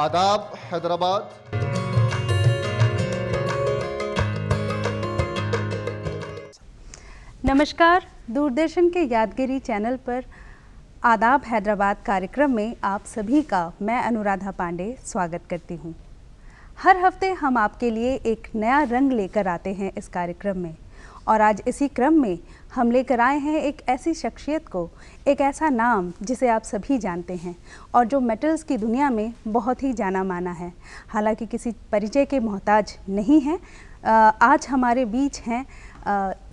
आदाब हैदराबाद। नमस्कार, दूरदर्शन के यादगिरी चैनल पर आदाब हैदराबाद कार्यक्रम में आप सभी का मैं अनुराधा पांडे स्वागत करती हूँ। हर हफ्ते हम आपके लिए एक नया रंग लेकर आते हैं इस कार्यक्रम में, और आज इसी क्रम में हम लेकर आए हैं एक ऐसी शख्सियत को, एक ऐसा नाम जिसे आप सभी जानते हैं और जो मेटल्स की दुनिया में बहुत ही जाना माना है। हालांकि किसी परिचय के मोहताज नहीं है। आज हमारे बीच हैं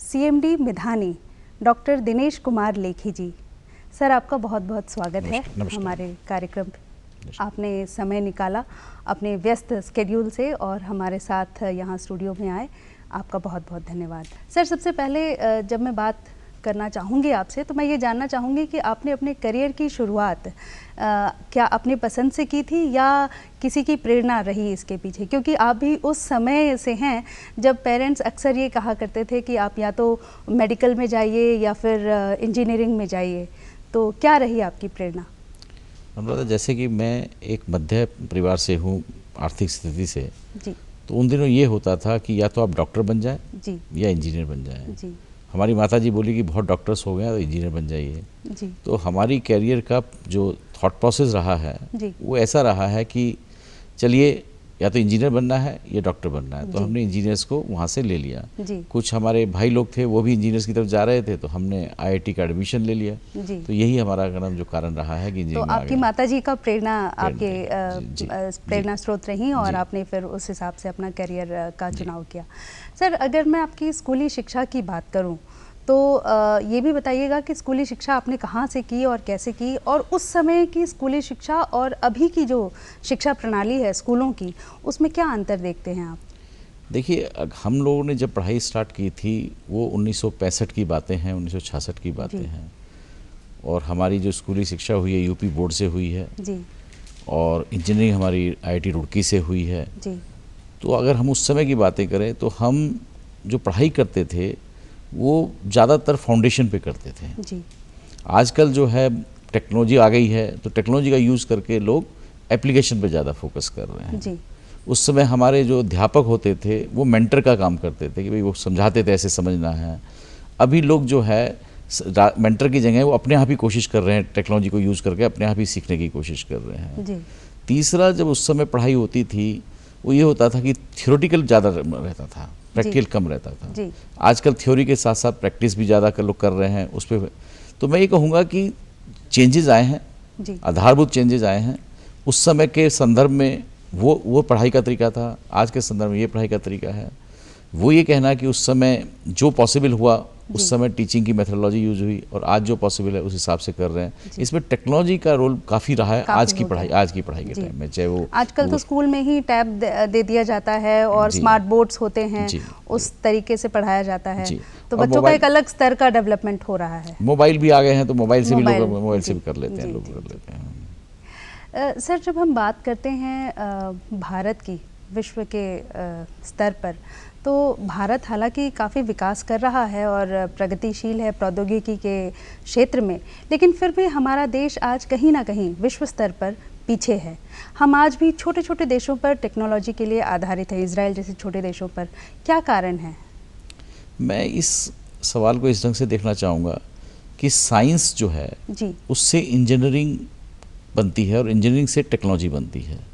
CMD मिधानी डॉक्टर दिनेश कुमार लेखी जी। सर, आपका बहुत बहुत स्वागत है हमारे कार्यक्रम पे। आपने समय निकाला अपने व्यस्त स्केड्यूल से और हमारे साथ यहाँ स्टूडियो में आए, आपका बहुत बहुत धन्यवाद। सर, सबसे पहले जब मैं बात करना चाहूँगी आपसे तो मैं ये जानना चाहूँगी कि आपने अपने करियर की शुरुआत क्या अपनी पसंद से की थी या किसी की प्रेरणा रही इसके पीछे? क्योंकि आप भी उस समय से हैं जब पेरेंट्स अक्सर ये कहा करते थे कि आप या तो मेडिकल में जाइए या फिर इंजीनियरिंग में जाइए, तो क्या रही आपकी प्रेरणा? अनुराधा, जैसे कि मैं एक मध्य परिवार से हूँ, आर्थिक स्थिति से जी, तो उन दिनों ये होता था कि या तो आप डॉक्टर बन जाए जी, या इंजीनियर बन जाए। जी, हमारी माताजी बोली कि बहुत डॉक्टर्स हो गए तो इंजीनियर बन जाइए। जी, तो हमारी कैरियर का जो थॉट प्रोसेस रहा है जी, वो ऐसा रहा है कि चलिए या तो इंजीनियर बनना है या डॉक्टर बनना है, तो जी। हमने इंजीनियर्स को वहाँ से ले लिया। जी, कुछ हमारे भाई लोग थे वो भी इंजीनियर्स की तरफ जा रहे थे, तो हमने IIT का एडमिशन ले लिया। जी। तो यही हमारा जो कारण रहा है कि तो इंजीनियरिंग में आ आपकी गए। माताजी का प्रेरणा आपके जी, प्रेरणा स्रोत रही और जी। आपने फिर उस हिसाब से अपना करियर का चुनाव किया। सर, अगर मैं आपकी स्कूली शिक्षा की बात करूं तो ये भी बताइएगा कि स्कूली शिक्षा आपने कहाँ से की और कैसे की, और उस समय की स्कूली शिक्षा और अभी की जो शिक्षा प्रणाली है स्कूलों की, उसमें क्या अंतर देखते हैं आप? देखिए, हम लोगों ने जब पढ़ाई स्टार्ट की थी वो 1965 की बातें हैं, 1966 की बातें जी। हैं, और हमारी जो स्कूली शिक्षा हुई है यूपी बोर्ड से हुई है, जी, और इंजीनियरिंग हमारी IIT रुड़की से हुई है। जी, तो अगर हम उस समय की बातें करें तो हम जो पढ़ाई करते थे वो ज़्यादातर फाउंडेशन पे करते थे। जी, आजकल जो है टेक्नोलॉजी आ गई है, तो टेक्नोलॉजी का यूज़ करके लोग एप्लीकेशन पे ज़्यादा फोकस कर रहे हैं। जी, उस समय हमारे जो अध्यापक होते थे वो मेंटर का काम करते थे कि भाई वो समझाते थे ऐसे समझना है। अभी लोग जो है मेंटर की जगह वो अपने आप ही कोशिश कर रहे हैं, टेक्नोलॉजी को यूज़ करके अपने आप ही सीखने की कोशिश कर रहे हैं। जी, तीसरा, जब उस समय पढ़ाई होती थी वो ये होता था कि थियोरेटिकल ज़्यादा रहता था, प्रैक्टिकल कम रहता था। जी, आजकल थ्योरी के साथ साथ प्रैक्टिस भी ज़्यादा लोग कर रहे हैं उस पर। तो मैं ये कहूँगा कि चेंजेस आए हैं, जी, आधारभूत चेंजेस आए हैं। उस समय के संदर्भ में वो पढ़ाई का तरीका था, आज के संदर्भ में ये पढ़ाई का तरीका है। वो ये कहना कि उस समय जो पॉसिबल हुआ उस समय टीचिंग की मेथोडोलॉजी यूज हुई, और आज जो पॉसिबल है उस हिसाब से कर रहे हैं। इसमें टेक्नोलॉजी का रोल काफ़ी रहा है आज की पढ़ाई के टाइम में। चाहे वो आजकल तो स्कूल में ही टैब दे दिया जाता है और जी। स्मार्ट बोर्ड्स होते हैं, जी, उस तरीके से पढ़ाया जाता है। जी। तो और बच्चों का एक अलग स्तर का डेवलपमेंट हो रहा है। मोबाइल भी आ गए हैं, तो मोबाइल से भी मोबाइल, लोग मोबाइल से जी, भी कर लेते हैं, जी, लोग जी, कर लेते हैं। सर, जब हम बात करते हैं भारत की विश्व के स्तर पर, तो भारत हालांकि काफ़ी विकास कर रहा है और प्रगतिशील है प्रौद्योगिकी के क्षेत्र में, लेकिन फिर भी हमारा देश आज कहीं ना कहीं विश्व स्तर पर पीछे है। हम आज भी छोटे छोटे देशों पर टेक्नोलॉजी के लिए आधारित हैं, इजराइल जैसे छोटे देशों पर। क्या कारण है? मैं इस सवाल को इस ढंग से देखना चाहूँगा कि साइंस जो है जी, उससे इंजीनियरिंग बनती है और इंजीनियरिंग से टेक्नोलॉजी बनती है।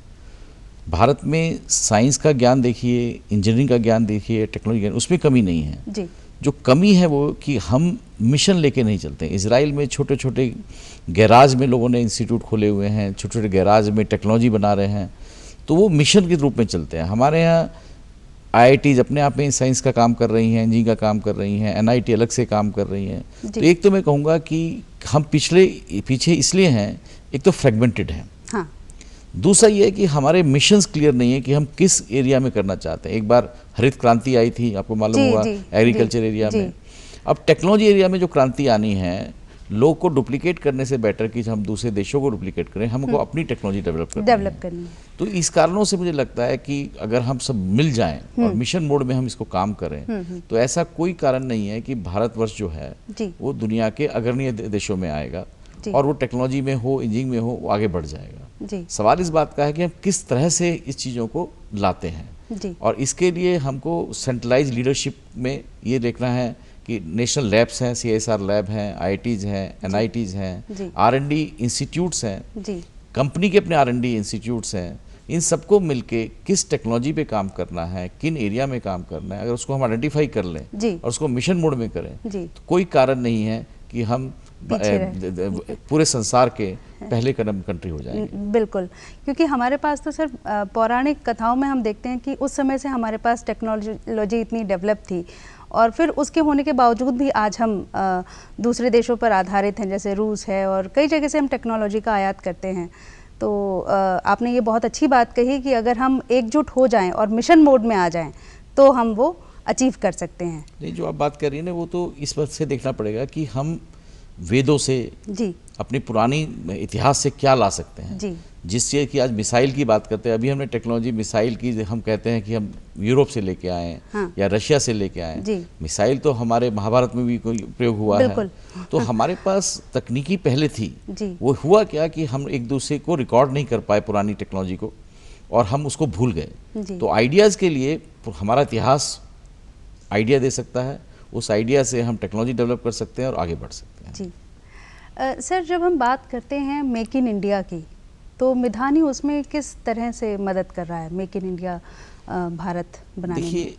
भारत में साइंस का ज्ञान देखिए, इंजीनियरिंग का ज्ञान देखिए, टेक्नोलॉजी ज्ञान, उसमें कमी नहीं है। जी, जो कमी है वो कि हम मिशन लेके नहीं चलते। इजराइल में छोटे छोटे गैराज में लोगों ने इंस्टीट्यूट खोले हुए हैं, छोटे छोटे गैराज में टेक्नोलॉजी बना रहे हैं, तो वो मिशन के रूप में चलते हैं। हमारे यहाँ IITs अपने आप में साइंस का काम कर रही हैं, इंजीनियरिंग का काम कर रही हैं, NIT अलग से काम कर रही हैं। तो एक तो मैं कहूँगा कि हम पीछे इसलिए हैं, एक तो फ्रेगमेंटेड हैं। हाँ, दूसरा ये है कि हमारे मिशंस क्लियर नहीं है कि हम किस एरिया में करना चाहते हैं। एक बार हरित क्रांति आई थी, आपको मालूम जी, होगा, जी, एग्रीकल्चर जी, एरिया जी। में। अब टेक्नोलॉजी एरिया में जो क्रांति आनी है, लोग को डुप्लीकेट करने से बेटर कि हम दूसरे देशों को डुप्लीकेट करें, हमको अपनी टेक्नोलॉजी डेवलप करनी है। तो इस कारणों से मुझे लगता है कि अगर हम सब मिल जाएं और मिशन मोड में हम इसको काम करें, तो ऐसा कोई कारण नहीं है कि भारतवर्ष जो है जी, वो दुनिया के अग्रणी देशों में आएगा जी। और वो टेक्नोलॉजी में हो, इंजीनियरिंग में हो, वो आगे बढ़ जाएगा। जी सवाल इस बात का है कि हम किस तरह से इस चीज़ों को लाते हैं। जी और इसके लिए हमको सेंट्रलाइज लीडरशिप में ये देखना है कि नेशनल लैब्स हैं, CSR लैब हैं, IITs हैं, NITs जी हैं, R&D इंस्टीट्यूट्स हैं, जी कंपनी के अपने R&D इंस्टीट्यूट्स हैं। इन सबको मिलके किस टेक्नोलॉजी पे काम करना है, किन एरिया में काम करना है, अगर उसको हम आइडेंटिफाई कर लें जी और उसको मिशन मोड में करें जी तो कोई कारण नहीं है कि हम पीछे पूरे संसार के पहले कदम कंट्री हो जाएंगे। बिल्कुल, क्योंकि हमारे पास तो सर पौराणिक कथाओं में हम देखते हैं कि उस समय से हमारे पास टेक्नोलॉजी इतनी डेवलप थी और फिर उसके होने के बावजूद भी आज हम दूसरे देशों पर आधारित हैं, जैसे रूस है और कई जगह से हम टेक्नोलॉजी का आयात करते हैं। तो आपने ये बहुत अच्छी बात कही कि अगर हम एकजुट हो जाएं और मिशन मोड में आ जाएं तो हम वो अचीव कर सकते हैं। नहीं, जो आप बात कर रही हैं ना, वो तो इस बात से देखना पड़ेगा कि हम वेदों से, जी अपनी पुरानी इतिहास से क्या ला सकते हैं। जी जिससे कि आज मिसाइल की बात करते हैं, अभी हमने टेक्नोलॉजी मिसाइल की, हम कहते हैं कि हम यूरोप से लेके आए हैं, हाँ। या रशिया से लेके आए जी। हैं। मिसाइल तो हमारे महाभारत में भी कोई प्रयोग हुआ बिल्कुल। है। तो हमारे पास तकनीकी पहले थी। जी वो हुआ क्या कि हम एक दूसरे को रिकॉर्ड नहीं कर पाए पुरानी टेक्नोलॉजी को, और हम उसको भूल गए। जी तो आइडियाज़ के लिए हमारा इतिहास आइडिया दे सकता है, उस आइडिया से हम टेक्नोलॉजी डेवलप कर सकते हैं और आगे बढ़ सकते हैं। जी सर, जब हम बात करते हैं मेक इन इंडिया की, तो मिधानी उसमें किस तरह से मदद कर रहा है मेक इन इंडिया भारत बनाने में? देखिए,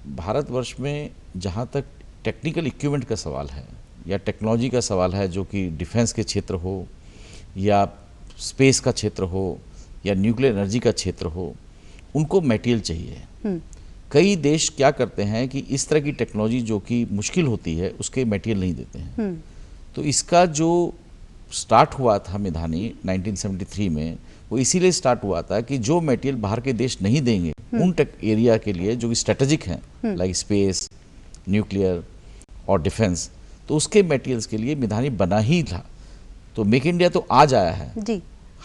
भारतवर्ष में जहाँ तक टेक्निकल इक्विपमेंट का सवाल है या टेक्नोलॉजी का सवाल है, जो कि डिफेंस के क्षेत्र हो या स्पेस का क्षेत्र हो या न्यूक्लियर एनर्जी का क्षेत्र हो, उनको मटेरियल चाहिए। कई देश क्या करते हैं कि इस तरह की टेक्नोलॉजी जो कि मुश्किल होती है उसके मटेरियल नहीं देते हैं। तो इसका जो स्टार्ट हुआ था मिधानी 1973 में, वो इसीलिए स्टार्ट हुआ था कि जो मटेरियल बाहर के देश नहीं देंगे उन टेक एरिया के लिए जो कि स्ट्रेटेजिक हैं, लाइक स्पेस, न्यूक्लियर और डिफेंस, तो उसके मटेरियल्स के लिए मिधानी बना ही था। तो मेक इंडिया तो आज आया है जी।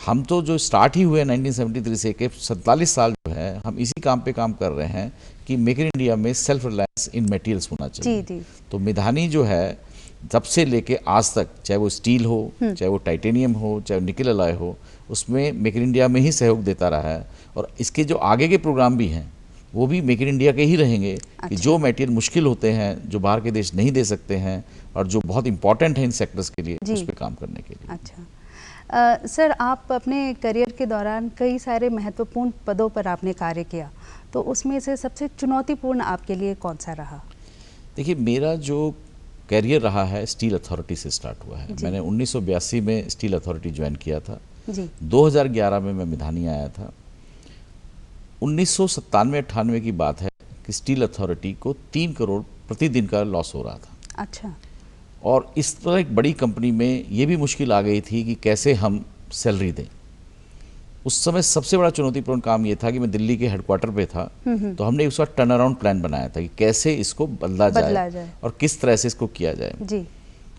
हम तो जो स्टार्ट ही हुए 1973 से के 47 साल जो है हम इसी काम पे काम कर रहे हैं कि मेक इन इंडिया में सेल्फ रिलायंस इन मटेरियल्स होना चाहिए। जी जी तो मिधानी जो है तब से लेके आज तक, चाहे वो स्टील हो, चाहे वो टाइटेनियम हो, चाहे निकल अलॉय हो, उसमें मेक इन इंडिया में ही सहयोग देता रहा है। और इसके जो आगे के प्रोग्राम भी हैं वो भी मेक इन इंडिया के ही रहेंगे। कि जो मटेरियल मुश्किल होते हैं, जो बाहर के देश नहीं दे सकते हैं और जो बहुत इंपॉर्टेंट है इन सेक्टर्स के लिए, उस पर काम करने के लिए। अच्छा सर, आप अपने करियर के दौरान कई सारे महत्वपूर्ण पदों पर आपने कार्य किया, तो उसमें से सबसे चुनौतीपूर्ण आपके लिए कौन सा रहा? देखिए, मेरा जो कैरियर रहा है स्टील अथॉरिटी से स्टार्ट हुआ है। मैंने 1982 में स्टील अथॉरिटी ज्वाइन किया था जी। 2011 में मैं मिधानी आया था। 1997-98 की बात है कि स्टील अथॉरिटी को 3 करोड़ प्रतिदिन का लॉस हो रहा था। अच्छा। और इस तरह एक बड़ी कंपनी में ये भी मुश्किल आ गई थी कि कैसे हम सैलरी दें। उस समय सबसे बड़ा चुनौतीपूर्ण काम ये था कि मैं दिल्ली के हेडक्वार्टर पे था, तो हमने उसका टर्न अराउंड प्लान बनाया था कि कैसे इसको बदला जाए और किस तरह से इसको किया जाए जी।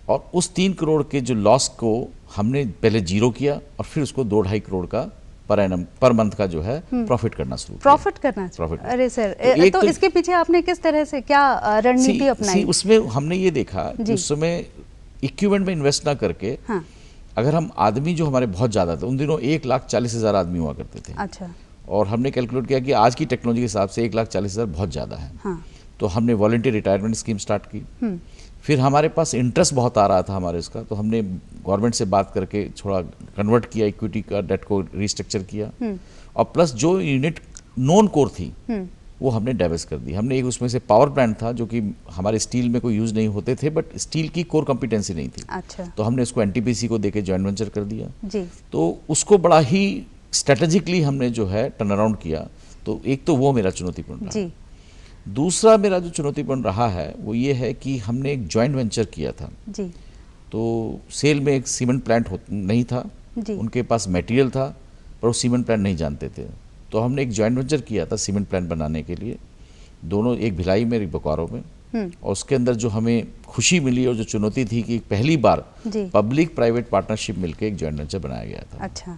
और उस 3 करोड़ के जो लॉस को हमने पहले जीरो किया और फिर उसको 2-2.5 करोड़ का पर मंथ का जो है प्रॉफिट करना शुरू किया। प्रॉफिट। अरे सर, तो इसके पीछे आपने किस तरह से क्या रणनीति अपनाई? उसमें हमने ये देखा कि उस समय इक्विपमेंट में इन्वेस्ट ना करके, हाँ। अगर हम आदमी जो हमारे बहुत ज़्यादा थे, उन दिनों 1,40,000 आदमी हुआ करते थे। अच्छा। और हमने कैलकुलेट किया कि आज की टेक्नोलॉजी के हिसाब से 1,40,000 बहुत ज़्यादा है। हाँ। तो हमने वॉलंटियर रिटायरमेंट स्कीम स्टार्ट की। फिर हमारे पास इंटरेस्ट बहुत आ रहा था हमारे उसका, तो हमने गवर्नमेंट से बात करके थोड़ा कन्वर्ट किया, इक्विटी का डेट को रिस्ट्रक्चर किया। और प्लस जो यूनिट नॉन कोर थी वो हमने डाइवर्स कर दी। हमने एक उसमें से पावर प्लांट था जो कि हमारे स्टील में कोई यूज़ नहीं होते थे, बट स्टील की कोर कॉम्पिटेंसी नहीं थी। अच्छा। तो हमने उसको एनटीपीसी को देके जॉइंट वेंचर कर दिया जी। तो उसको बड़ा ही स्ट्रेटेजिकली हमने जो है टर्न अराउंड किया। तो एक तो वो मेरा चुनौतीपूर्ण रहा। जी। दूसरा मेरा जो चुनौतीपूर्ण रहा है वो ये है कि हमने एक जॉइंट वेंचर किया था। जी। तो सेल में एक सीमेंट प्लांट नहीं था जी। उनके पास मटेरियल था पर वो सीमेंट प्लांट नहीं जानते थे। तो हमने एक जॉइंट वेंचर किया था सीमेंट प्लांट बनाने के लिए, दोनों, एक भिलाई में एक बोकारो में। और उसके अंदर जो हमें खुशी मिली और जो चुनौती थी कि पहली बार पब्लिक प्राइवेट पार्टनरशिप मिलकर एक जॉइंट वेंचर बनाया गया था। अच्छा।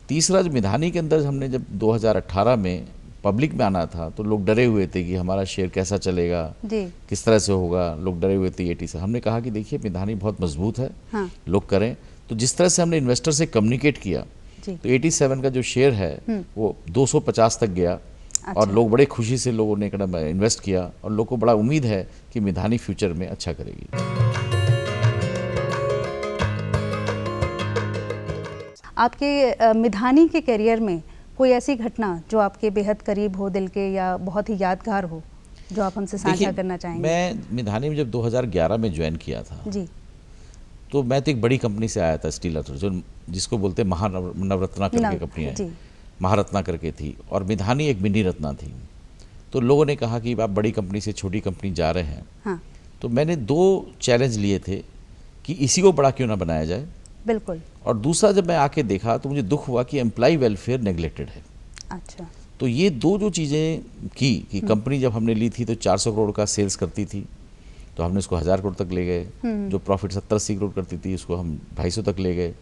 तीसरा, जो मिधानी के अंदर हमने जब 2018 में पब्लिक में आना था तो लोग डरे हुए थे कि हमारा शेयर कैसा चलेगा जी। किस तरह से होगा, लोग डरे हुए थे ये से। हमने कहा कि देखिए मिधानी बहुत मजबूत है, हाँ। लोग करें। तो जिस तरह से हमने इन्वेस्टर से कम्युनिकेट किया जी। तो 87 का जो शेयर है वो 250 तक गया। और लोग बड़े खुशी से लोगों ने इन्वेस्ट किया और लोग को बड़ा उम्मीद है कि मिधानी फ्यूचर में अच्छा करेगी। आपके मिधानी के करियर में कोई ऐसी घटना जो आपके बेहद करीब हो दिल के या बहुत ही यादगार हो जो आप हमसे साझा करना चाहेंगे? मैं मिधानी में जब 2011 में ज्वाइन किया था जी। तो मैं तो एक बड़ी कंपनी से आया था, स्टील अथॉरिटी, जो जिसको बोलते हैं महानवरत्ना करके कंपनी है, महारत्ना करके थी, और मिधानी एक मिनी रत्ना थी। तो लोगों ने कहा कि आप बड़ी कंपनी से छोटी कंपनी जा रहे हैं। हाँ। तो मैंने 2 चैलेंज लिए थे कि इसी को बड़ा क्यों ना बनाया जाए। बिल्कुल। और दूसरा जब मैं आके देखा तो मुझे दुख हुआ कि एम्प्लॉय वेलफेयर नेग्लेक्टेड है। अच्छा। तो ये 2 जो चीज़ें की कि कंपनी जब हमने ली थी तो 400 करोड़ का सेल्स करती थी, तो हमने उसको 1000 करोड़ तक ले गए। जो प्रॉफिट 70-80 करोड़ करती थी उसको हम 250 तक ले गए।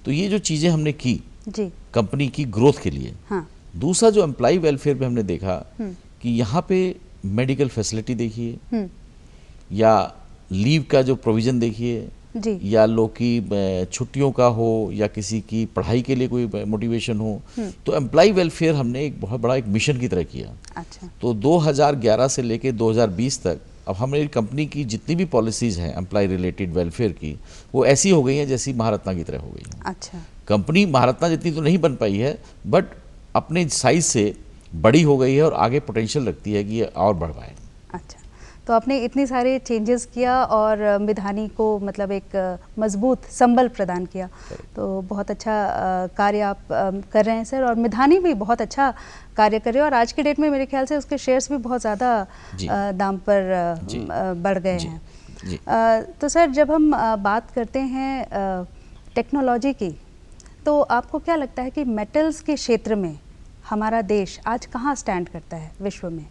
तो ये जो चीज़ें हमने की जी। कंपनी की ग्रोथ के लिए। हाँ। दूसरा जो एम्प्लॉय वेलफेयर पे हमने देखा कि यहाँ पे मेडिकल फैसिलिटी देखिए या लीव का जो प्रोविज़न देखिए जी। या लोग की छुट्टियों का हो या किसी की पढ़ाई के लिए कोई मोटिवेशन हो, तो एम्प्लॉय वेलफेयर हमने एक बहुत बड़ा एक मिशन की तरह किया। अच्छा। तो 2011 से लेके 2020 तक अब हमारी कंपनी की जितनी भी पॉलिसीज़ हैं एम्प्लॉय रिलेटेड वेलफेयर की, वो ऐसी हो गई हैं जैसी महारत्ना की तरह हो गई हैं। अच्छा। कंपनी महारत्ना जितनी तो नहीं बन पाई है, बट अपने साइज से बड़ी हो गई है और आगे पोटेंशियल रखती है कि ये और बढ़ पाए। अच्छा, तो आपने इतने सारे चेंजेस किया और मिधानी को मतलब एक मजबूत संबल प्रदान किया, तो बहुत अच्छा कार्य आप कर रहे हैं सर। और मिधानी भी बहुत अच्छा कार्य कर रहे हैं और आज के डेट में मेरे ख्याल से उसके शेयर्स भी बहुत ज़्यादा दाम पर बढ़ गए हैं। तो सर जब हम बात करते हैं टेक्नोलॉजी की, तो आपको क्या लगता है कि मेटल्स के क्षेत्र में हमारा देश आज कहाँ स्टैंड करता है विश्व में?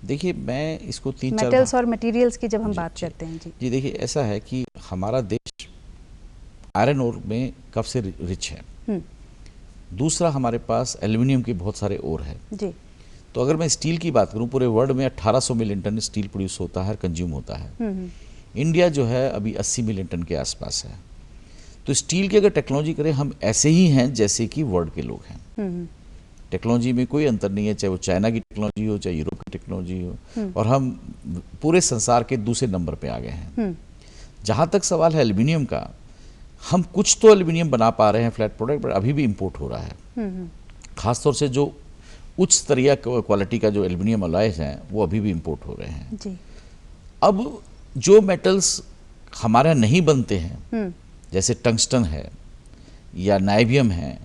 देखिए, मैं इसको 3-4 मेटल्स और मटेरियल्स की जब हम बात करते हैं जी देखिए, ऐसा है कि हमारा देश आयरन ओर में कब से रिच है। दूसरा, हमारे पास एल्युमिनियम के बहुत सारे ओर है जी। तो अगर मैं स्टील की बात करूं, पूरे वर्ल्ड में 1800 मिलियन टन स्टील प्रोड्यूस होता है, कंज्यूम होता है। इंडिया जो है अभी 80 मिलियन टन के आसपास है। तो स्टील की अगर टेक्नोलॉजी करें, हम ऐसे ही हैं जैसे कि वर्ल्ड के लोग हैं। टेक्नोलॉजी में कोई अंतर नहीं है, चाहे वो चाइना की टेक्नोलॉजी हो चाहे यूरोप की टेक्नोलॉजी हो, और हम पूरे संसार के दूसरे नंबर पे आ गए हैं। जहाँ तक सवाल है एल्युमिनियम का, हम कुछ तो एल्युमिनियम बना पा रहे हैं फ्लैट प्रोडक्ट, बट अभी भी इम्पोर्ट हो रहा है। खासतौर से जो उच्च स्तरीय क्वालिटी का जो एल्युमिनियम अलॉयज हैं वो अभी भी इम्पोर्ट हो रहे हैं जी। अब जो मेटल्स हमारे यहाँ नहीं बनते हैं, जैसे टंगस्टन है या नाइबियम है,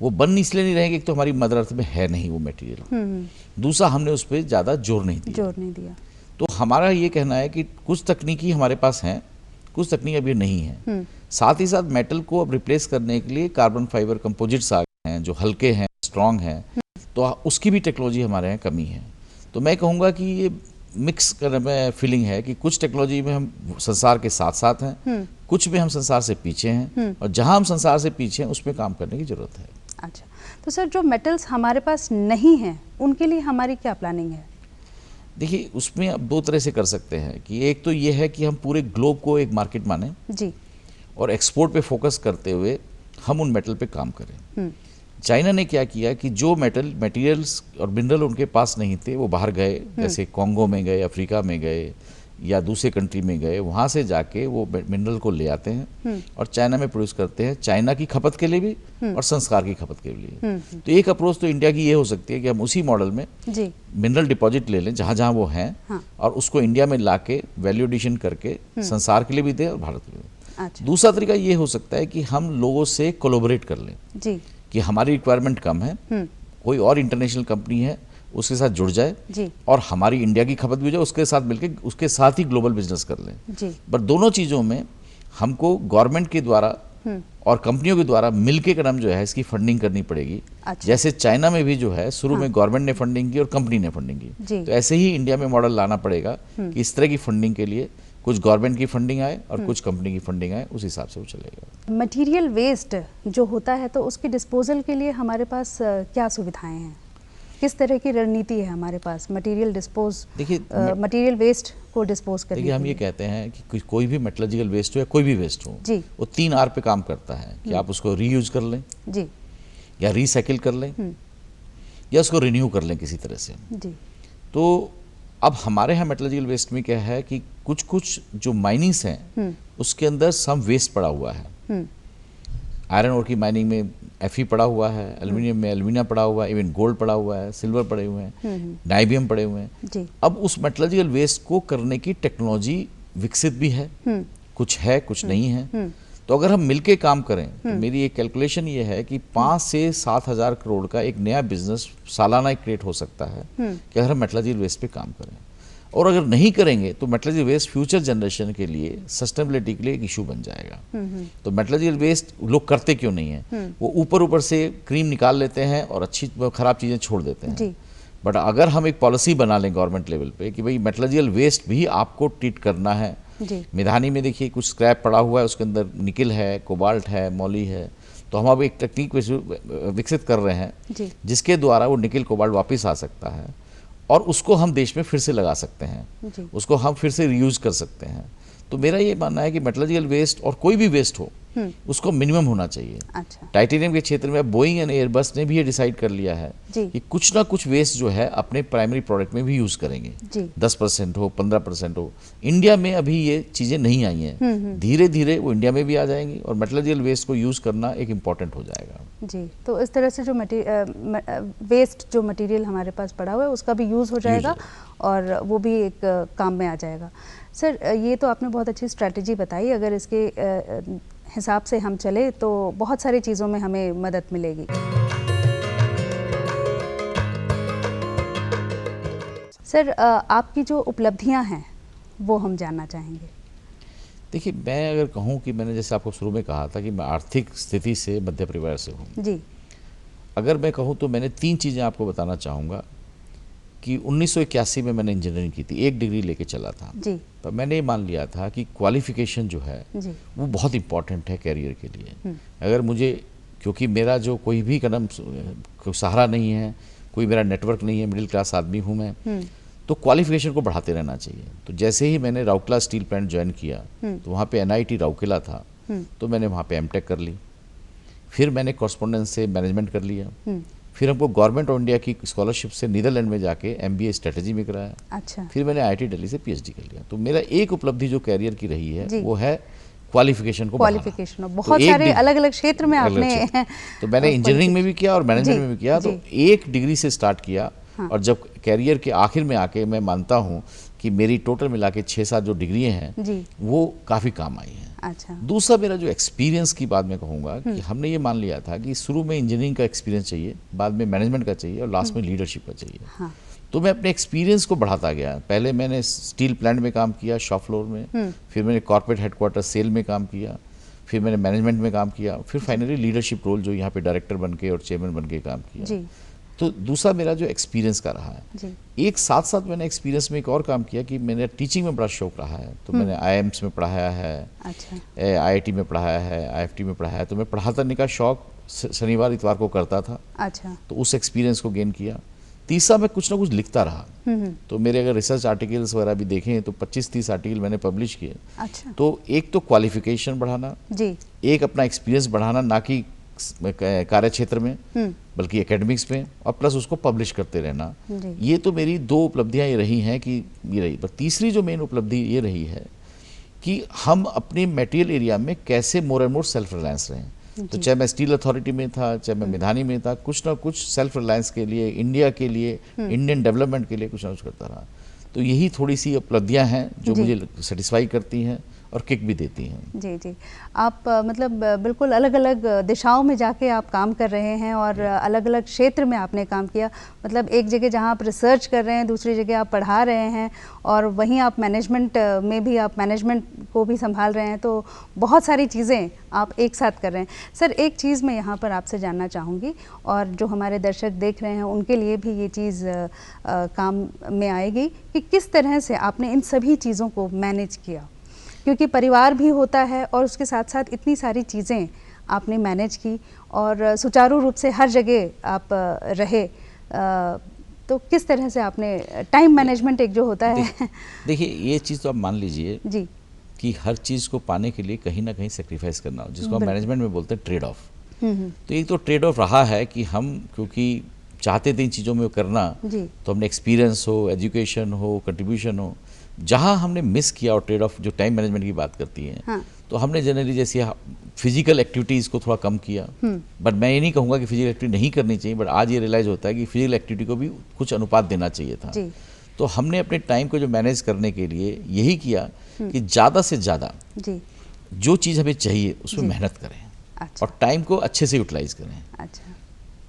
वो बन इसलिए नहीं रहेंगे, एक तो हमारी मदर अर्थ में है नहीं वो मटेरियल, दूसरा हमने उस पर ज़्यादा जोर नहीं दिया। तो हमारा ये कहना है कि कुछ तकनीकी हमारे पास हैं, कुछ तकनीक अभी नहीं है। साथ ही साथ मेटल को अब रिप्लेस करने के लिए कार्बन फाइबर कंपोजिट्स आ गए हैं जो हल्के हैं, स्ट्रॉन्ग हैं, तो उसकी भी टेक्नोलॉजी हमारे यहाँ कमी है। तो मैं कहूँगा कि ये मिक्स करने में फीलिंग है कि कुछ टेक्नोलॉजी में हम संसार के साथ साथ हैं, कुछ में हम संसार से पीछे हैं, और जहाँ हम संसार से पीछे हैं उसमें काम करने की ज़रूरत है। अच्छा, तो सर जो मेटल्स हमारे पास नहीं हैं उनके लिए हमारी क्या प्लानिंग है? देखिए, उसमें अब 2 तरह से कर सकते हैं कि एक तो ये है कि हम पूरे ग्लोब को एक मार्केट माने जी, और एक्सपोर्ट पे फोकस करते हुए हम उन मेटल पे काम करें। चाइना ने क्या किया कि जो मटेरियल्स और मिनरल उनके पास नहीं थे वो बाहर गए, जैसे कॉन्गो में गए, अफ्रीका में गए या दूसरे कंट्री में गए, वहाँ से जाके वो मिनरल को ले आते हैं और चाइना में प्रोड्यूस करते हैं, चाइना की खपत के लिए भी और संस्कार की खपत के लिए। तो एक अप्रोच तो इंडिया की ये हो सकती है कि हम उसी मॉडल में मिनरल डिपॉजिट ले लें जहाँ जहाँ वो हैं, और उसको इंडिया में ला के वैल्यू एडिशन करके संसार के लिए भी दें और भारत के लिए। अच्छा। दूसरा तरीका ये हो सकता है कि हम लोगों से कोलैबोरेट कर लें जी, कि हमारी रिक्वायरमेंट कम है, कोई और इंटरनेशनल कंपनी है उसके साथ जुड़ जाए जी, और हमारी इंडिया की खपत भी हो जाए, उसके साथ मिलके उसके साथ ही ग्लोबल बिजनेस कर लें जी। पर दोनों चीज़ों में हमको गवर्नमेंट के द्वारा और कंपनियों के द्वारा मिलके कदम जो है इसकी फंडिंग करनी पड़ेगी। अच्छा। जैसे चाइना में भी जो है शुरू में गवर्नमेंट ने फंडिंग की और कंपनी ने फंडिंग की, तो ऐसे ही इंडिया में मॉडल लाना पड़ेगा कि इस तरह की फंडिंग के लिए कुछ गवर्नमेंट की फंडिंग आए और कुछ कंपनी की फंडिंग आए, उस हिसाब से वो चलेगा। मटेरियल वेस्ट जो होता है तो उसके डिस्पोजल के लिए हमारे पास क्या सुविधाएं हैं, किस तरह की रणनीति है हमारे पास मटेरियल डिस्पोज, देखिए मटेरियल वेस्ट को डिस्पोज करने के लिए? हम ये कहते हैं कि कोई भी मेटलर्जिकल वेस्ट हो या कोई भी वेस्ट हो, जी, वो 3 R पे काम करता है कि आप उसको रीयूज कर लें, जी, या रिसाइकिल कर लें या उसको रिन्यू कर लें किसी तरह से। जी। तो अब हमारे यहाँ मेटलर्जिकल वेस्ट में क्या है कि कुछ कुछ जो माइनिंग्स हैं उसके अंदर सम वेस्ट पड़ा हुआ है। आयरन ओर की माइनिंग में Fe पड़ा हुआ है, एल्यूमिनियम में एल्यूमिना पड़ा हुआ है, इवन गोल्ड पड़ा हुआ है, सिल्वर पड़े हुए हैं, नाइबियम पड़े हुए हैं। जी। अब उस मेटलर्जिकल वेस्ट को करने की टेक्नोलॉजी विकसित भी है, कुछ है कुछ नहीं है। तो अगर हम मिलके काम करें तो मेरी एक कैलकुलेशन ये है कि 5 से 7 हज़ार करोड़ का एक नया बिजनेस सालाना क्रिएट हो सकता है कि अगर हम मेटलर्जिकल वेस्ट पे काम करें। और अगर नहीं करेंगे तो मेटलर्जिकल वेस्ट फ्यूचर जनरेशन के लिए सस्टेनेबिलिटी के लिए एक इशू बन जाएगा। तो मेटलर्जिकल वेस्ट लोग करते क्यों नहीं है? वो ऊपर ऊपर से क्रीम निकाल लेते हैं और अच्छी खराब चीज़ें छोड़ देते हैं। बट अगर हम एक पॉलिसी बना लें गवर्नमेंट लेवल पे कि भाई मेटलर्जिकल वेस्ट भी आपको ट्रीट करना है। मिधानी में देखिए कुछ स्क्रैप पड़ा हुआ है, उसके अंदर निकिल है, कोबाल्ट है, मॉली है। तो हम अब एक तकनीक विकसित कर रहे हैं जिसके द्वारा वो निकिल कोबाल्ट वापस आ सकता है और उसको हम देश में फिर से लगा सकते हैं, उसको हम फिर से रीयूज कर सकते हैं। तो मेरा ये मानना है कि मेटलर्जिकल वेस्ट और कोई भी वेस्ट हो उसको मिनिमम होना चाहिए। अच्छा। टाइटेनियम के क्षेत्र में बोइंग एंड एयरबस ने भी ये डिसाइड कर लिया है कि कुछ ना कुछ वेस्ट जो है अपने प्राइमरी प्रोडक्ट में भी यूज करेंगे। 10% हो, 15% हो। इंडिया में अभी ये चीजें नहीं आई हैं, धीरे धीरे वो इंडिया में भी आ जाएंगी और मेटलर्जिकल वेस्ट को यूज करना एक इम्पॉर्टेंट हो जाएगा। जी। तो इस तरह से जो वेस्ट जो मटेरियल हमारे पास पड़ा हुआ है उसका भी यूज हो जाएगा और वो भी एक काम में आ जाएगा। सर, ये तो आपने बहुत अच्छी स्ट्रैटेजी बताई। अगर इसके हिसाब से हम चले तो बहुत सारी चीज़ों में हमें मदद मिलेगी। सर, आपकी जो उपलब्धियां हैं वो हम जानना चाहेंगे। देखिए, मैं अगर कहूँ कि मैंने जैसे आपको शुरू में कहा था कि मैं आर्थिक स्थिति से मध्य परिवार से हूँ। जी। अगर मैं कहूँ तो मैंने 3 चीज़ें आपको बताना चाहूँगा कि 1981 में मैंने इंजीनियरिंग की थी, 1 डिग्री लेके चला था। जी। पर मैंने ये मान लिया था कि क्वालिफिकेशन जो है वो बहुत इंपॉर्टेंट है कैरियर के लिए। अगर मुझे, क्योंकि मेरा जो कोई भी कदम सहारा नहीं है, कोई मेरा नेटवर्क नहीं है, मिडिल क्लास आदमी हूँ मैं, तो क्वालिफिकेशन को बढ़ाते रहना चाहिए। तो जैसे ही मैंने राउरकेला स्टील प्लांट ज्वाइन किया तो वहाँ पे NIT राउरकेला था, तो मैंने वहाँ पे MTech कर ली। फिर मैंने कॉरस्पॉन्डेंस से मैनेजमेंट कर लिया। फिर हमको गवर्नमेंट ऑफ इंडिया की स्कॉलरशिप से नीदरलैंड में जाके MBA स्ट्रेटजी में कराया। अच्छा। फिर मैंने IIT दिल्ली से PhD कर लिया। तो मेरा एक उपलब्धि जो कैरियर की रही है वो है क्वालिफिकेशन को बढ़ाना। बहुत सारे अलग अलग क्षेत्र में आपने तो मैंने इंजीनियरिंग में भी किया और मैनेजमेंट में भी किया। तो 1 डिग्री से स्टार्ट किया और जब कैरियर के आखिर में आके मैं मानता हूँ कि मेरी टोटल मिला के 6-7 जो डिग्रियाँ हैं वो काफ़ी काम आई हैं। अच्छा। दूसरा मेरा जो एक्सपीरियंस की बात मैं कहूँगा कि हमने ये मान लिया था कि शुरू में इंजीनियरिंग का एक्सपीरियंस चाहिए, बाद में मैनेजमेंट का चाहिए और लास्ट में लीडरशिप का चाहिए। हाँ। तो मैं अपने एक्सपीरियंस को बढ़ाता गया। पहले मैंने स्टील प्लांट में काम किया, शॉप फ्लोर में, फिर मैंने कॉर्पोरेट हेडक्वार्टर सेल में काम किया, फिर मैंने मैनेजमेंट में काम किया, फिर फाइनली लीडरशिप रोल जो यहाँ पे डायरेक्टर बन के और चेयरमैन बन के काम किया। तो दूसरा मेरा जो एक्सपीरियंस का रहा है। एक साथ साथ मैंने एक्सपीरियंस में एक और काम किया कि मैंने टीचिंग में बड़ा शौक रहा है। तो मैंने IIMs में पढ़ाया है। अच्छा। IIT में पढ़ाया है, IFT में पढ़ाया है। तो मैं पढ़ाने का शौक शनिवार इतवार को करता था। अच्छा। तो उस एक्सपीरियंस को गेन किया। तीसरा, मैं कुछ ना कुछ लिखता रहा। तो मेरे अगर रिसर्च आर्टिकल्स वगैरह भी देखें तो 25-30 आर्टिकल मैंने पब्लिश किए। अच्छा। तो एक तो क्वालिफिकेशन बढ़ाना, एक अपना एक्सपीरियंस बढ़ाना, ना कि कार्य क्षेत्र में बल्कि एकेडमिक्स में, और प्लस उसको पब्लिश करते रहना। ये तो मेरी 2 उपलब्धियां ये रही हैं कि ये रही। पर तीसरी जो मेन उपलब्धि ये रही है कि हम अपने मटेरियल एरिया में कैसे more and more self reliance रहें। तो चाहे मैं स्टील अथॉरिटी में था, चाहे मैं मिधानी में था, कुछ ना कुछ सेल्फ रिलायंस के लिए, इंडिया के लिए, इंडियन डेवलपमेंट के लिए कुछ ना कुछ करता रहा। तो यही थोड़ी सी उपलब्धियां हैं जो मुझे सेटिस्फाई करती हैं और किक भी देती हैं। जी जी। आप मतलब बिल्कुल अलग अलग दिशाओं में जाके आप काम कर रहे हैं और अलग अलग क्षेत्र में आपने काम किया। मतलब एक जगह जहां आप रिसर्च कर रहे हैं, दूसरी जगह आप पढ़ा रहे हैं और वहीं आप मैनेजमेंट में भी आप मैनेजमेंट को भी संभाल रहे हैं। तो बहुत सारी चीज़ें आप एक साथ कर रहे हैं। सर, एक चीज़ मैं यहाँ पर आपसे जानना चाहूँगी और जो हमारे दर्शक देख रहे हैं उनके लिए भी ये चीज़ काम में आएगी कि किस तरह से आपने इन सभी चीज़ों को मैनेज किया, क्योंकि परिवार भी होता है और उसके साथ साथ इतनी सारी चीज़ें आपने मैनेज की और सुचारू रूप से हर जगह आप रहे। तो किस तरह से आपने टाइम मैनेजमेंट एक जो होता है। देखिए, ये चीज़ तो आप मान लीजिए जी कि हर चीज़ को पाने के लिए कहीं ना कहीं सेक्रीफाइस करना हो, जिसको हम मैनेजमेंट में बोलते हैं ट्रेड ऑफ। तो एक तो ट्रेड ऑफ रहा है कि हम क्योंकि चाहते थे इन चीज़ों में करना, तो हमने एक्सपीरियंस हो, एजुकेशन हो, कंट्रीब्यूशन हो, जहाँ हमने मिस किया और ट्रेड ऑफ जो टाइम मैनेजमेंट की बात करती है, हाँ। तो हमने जनरली जैसे फिजिकल एक्टिविटीज़ को थोड़ा कम किया। बट मैं ये नहीं कहूँगा कि फिजिकल एक्टिविटी नहीं करनी चाहिए, बट आज ये रियलाइज़ होता है कि फिजिकल एक्टिविटी को भी कुछ अनुपात देना चाहिए था। तो हमने अपने टाइम को जो मैनेज करने के लिए यही किया कि ज़्यादा से ज़्यादा जो चीज़ हमें चाहिए उसमें मेहनत करें। अच्छा। और टाइम को अच्छे से यूटिलाइज करें। अच्छा।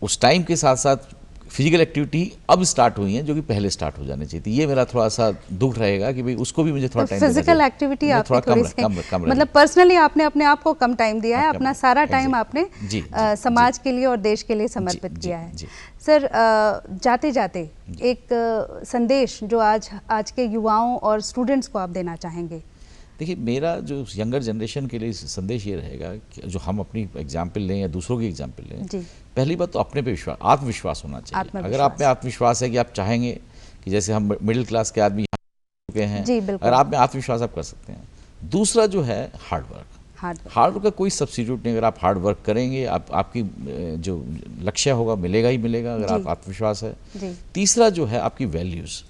उस टाइम के साथ साथ फिजिकल एक्टिविटी अब स्टार्ट हुई हैं जो कि पहले स्टार्ट हो जानी चाहिए थी। ये मेरा थोड़ा सा दुख रहेगा कि भाई उसको भी मुझे थोड़ा टाइम देना चाहिए। फिजिकल एक्टिविटी आपने थोड़ी कम मतलब पर्सनली आपने अपने आप को कम टाइम दिया है, अपना सारा टाइम आपने समाज के लिए और देश के लिए समर्पित किया है। सर, जाते जाते एक संदेश जो आज के युवाओं और स्टूडेंट्स को आप देना चाहेंगे? देखिए, मेरा जो यंगर जनरेशन के लिए संदेश ये रहेगा कि जो हम अपनी एग्जाम्पल लें या दूसरों की एग्जाम्पल लें, पहली बात तो अपने पे विश्वास, आत्मविश्वास होना चाहिए। अगर आप में आत्मविश्वास है कि आप चाहेंगे कि जैसे हम मिडिल क्लास के आदमी यहाँ चुके हैं, अगर आप में आत्मविश्वास आप कर सकते हैं। दूसरा जो है हार्ड वर्क का कोई सब्स्टिट्यूट नहीं। अगर आप हार्ड वर्क करेंगे, आपकी जो लक्ष्य होगा मिलेगा ही मिलेगा, अगर आप आत्मविश्वास है। तीसरा जो है आपकी वैल्यूज़,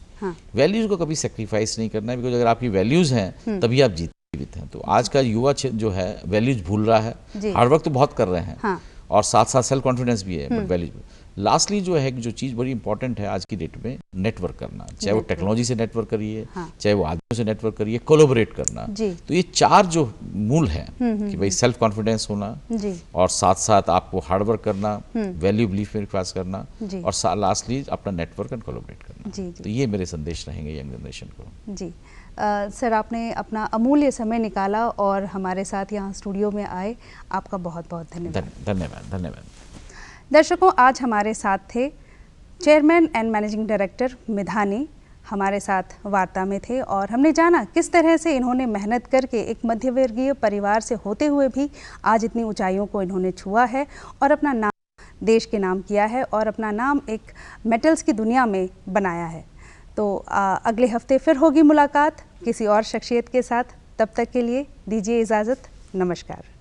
वैल्यूज़ को कभी सेक्रीफाइस नहीं करना है, बिकॉज अगर आपकी वैल्यूज़ हैं तभी आप जीवित हैं। तो आज का युवा जो है वैल्यूज़ भूल रहा है, हार्ड वर्क तो बहुत कर रहे हैं और साथ साथ सेल्फ कॉन्फिडेंस भी है, बट वैल्यूज। लास्टली जो है जो चीज़ बड़ी इंपॉर्टेंट है आज की डेट में, नेटवर्क करना, चाहे वो टेक्नोलॉजी से नेटवर्क करिए, चाहे वो आदमियों से नेटवर्क करिए, कोलैबोरेट करना। तो ये चार जो मूल है कि भाई सेल्फ कॉन्फिडेंस होना और साथ साथ आपको हार्ड वर्क करना, वैल्यू बिलीफ में विश्वास करना और लास्टली अपना नेटवर्क एंड कोलैबोरेट करना। तो ये मेरे संदेश रहेंगे यंग जनरेशन को। जी सर, आपने अपना अमूल्य समय निकाला और हमारे साथ यहाँ स्टूडियो में आए, आपका बहुत बहुत धन्यवाद। धन्यवाद। दर्शकों, आज हमारे साथ थे chairman and managing director Midhani, हमारे साथ वार्ता में थे और हमने जाना किस तरह से इन्होंने मेहनत करके एक मध्यवर्गीय परिवार से होते हुए भी आज इतनी ऊंचाइयों को इन्होंने छुआ है और अपना नाम देश के नाम किया है और अपना नाम एक मेटल्स की दुनिया में बनाया है। तो अगले हफ्ते फिर होगी मुलाकात किसी और शख्सियत के साथ। तब तक के लिए दीजिए इजाज़त। नमस्कार।